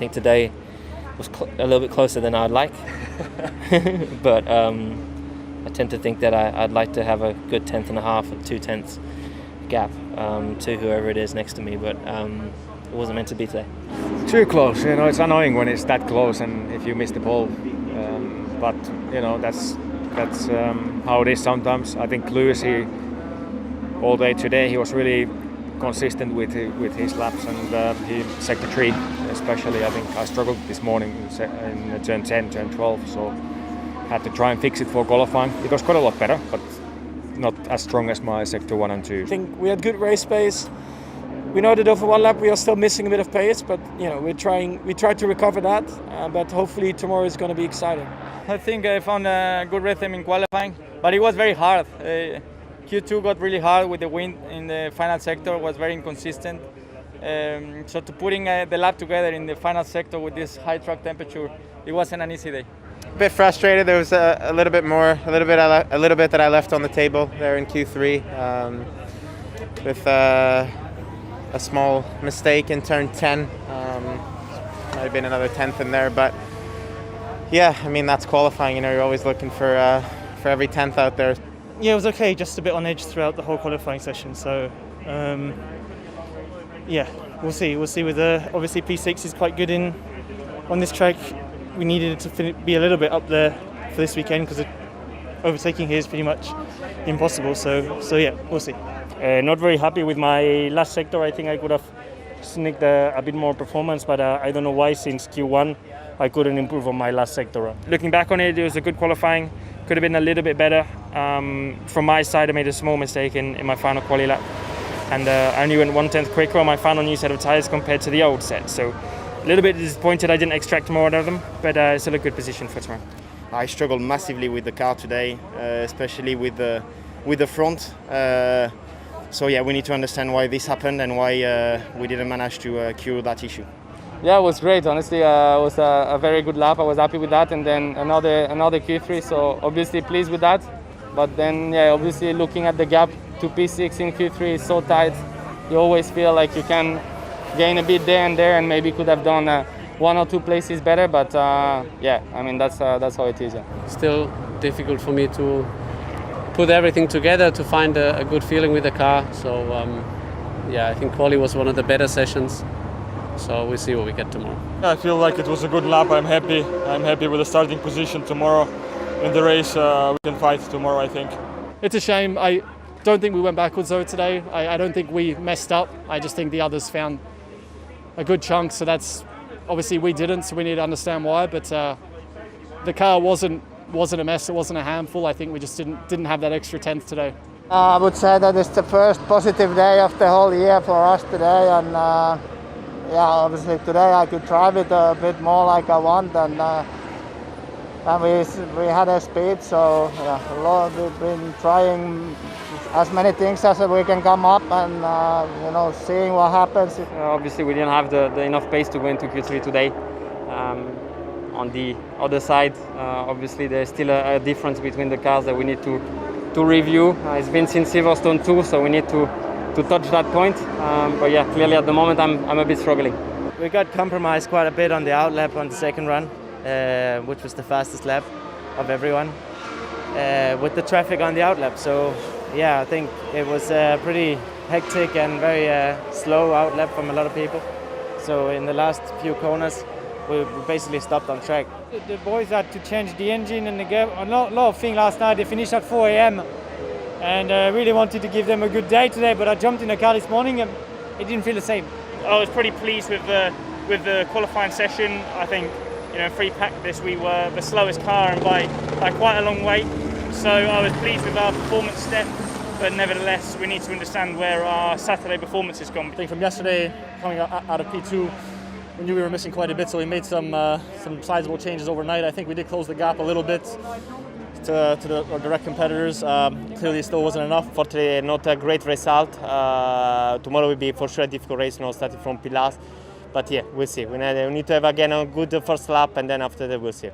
think today was a little bit closer than I'd like. But I tend to think that I'd like to have a good 10th and a half or 2/10 gap to whoever it is next to me, but it wasn't meant to be today. Too close, it's annoying when it's that close and if you miss the pole. But that's how it is sometimes. I think Lewis, all day today, he was really consistent with his laps, and he sector 3 especially. I think I struggled this morning in turn 10, turn 12, so had to try and fix it for qualifying. It was quite a lot better, but not as strong as my sector 1 and 2. I think we had good race pace. We know that over one lap we are still missing a bit of pace, but we tried to recover that, but hopefully tomorrow is going to be exciting. I think I found a good rhythm in qualifying, but it was very hard. Q2 got really hard with the wind in the final sector, was very inconsistent. So to putting the lap together in the final sector with this high track temperature, it wasn't an easy day. A bit frustrated. There was a little bit that I left on the table there in Q3 with a small mistake in turn 10. Might have been another 10th in there, but yeah, I mean that's qualifying. You're always looking for every 10th out there. Yeah, it was okay. Just a bit on edge throughout the whole qualifying session. So yeah, we'll see. We'll see. With obviously P6 is quite good on this track. We needed to be a little bit up there for this weekend because overtaking here is pretty much impossible. So yeah, we'll see. Not very happy with my last sector. I think I could have sneaked a bit more performance, but I don't know why since Q1 I couldn't improve on my last sector. Looking back on it, it was a good qualifying. Could have been a little bit better. From my side, I made a small mistake in my final quali lap, and I only went 1/10 quicker on my final new set of tyres compared to the old set. So a little bit disappointed I didn't extract more out of them, but still a good position for tomorrow. I struggled massively with the car today, especially with the front. So yeah, we need to understand why this happened and why we didn't manage to cure that issue. Yeah, it was great. Honestly, it was a very good lap. I was happy with that, and then another Q3. So obviously pleased with that. But then yeah, obviously looking at the gap to P6 in Q3 is so tight. You always feel like you can gain a bit there and there, and maybe could have done 1 or 2 places better. But yeah, I mean that's how it is. Yeah. Still difficult for me to put everything together to find a good feeling with the car. So yeah, I think quali was one of the better sessions. So we'll see what we get tomorrow. I feel like it was a good lap. I'm happy. I'm happy with the starting position tomorrow in the race. We can fight tomorrow, I think. It's a shame. I don't think we went backwards though today. I don't think we messed up. I just think the others found a good chunk. So that's obviously we didn't. So we need to understand why. But the car wasn't a mess. It wasn't a handful. I think we just didn't have that extra 10th today. I would say that it's the first positive day of the whole year for us today, and yeah, obviously today I could drive it a bit more like I want, and we had a speed, so yeah, we've been trying as many things as we can come up, and seeing what happens. Obviously we didn't have the enough pace to go into Q3 today. On the other side, obviously there's still a difference between the cars that we need to review. It's been since Silverstone 2, so we need to touch that point. But yeah, clearly at the moment I'm a bit struggling. We got compromised quite a bit on the out lap on the second run, which was the fastest lap of everyone, with the traffic on the out lap. So yeah, I think it was pretty hectic and very slow out lap from a lot of people. So in the last few corners, we basically stopped on track. The boys had to change the engine and a lot of things last night. They finished at 4 a.m. and really wanted to give them a good day today, but I jumped in the car this morning and it didn't feel the same. I was pretty pleased with the qualifying session. I think free practice we were the slowest car and by quite a long way. So I was pleased with our performance step, but nevertheless we need to understand where our Saturday performance has gone. I think from yesterday, coming out of P2, we knew we were missing quite a bit, so we made some sizable changes overnight. I think we did close the gap a little bit to our direct competitors. Clearly it still wasn't enough. Fortunately, not a great result. Tomorrow will be for sure a difficult race, starting from Pilas. But yeah, we'll see. We need to have again a good first lap, and then after that we'll see.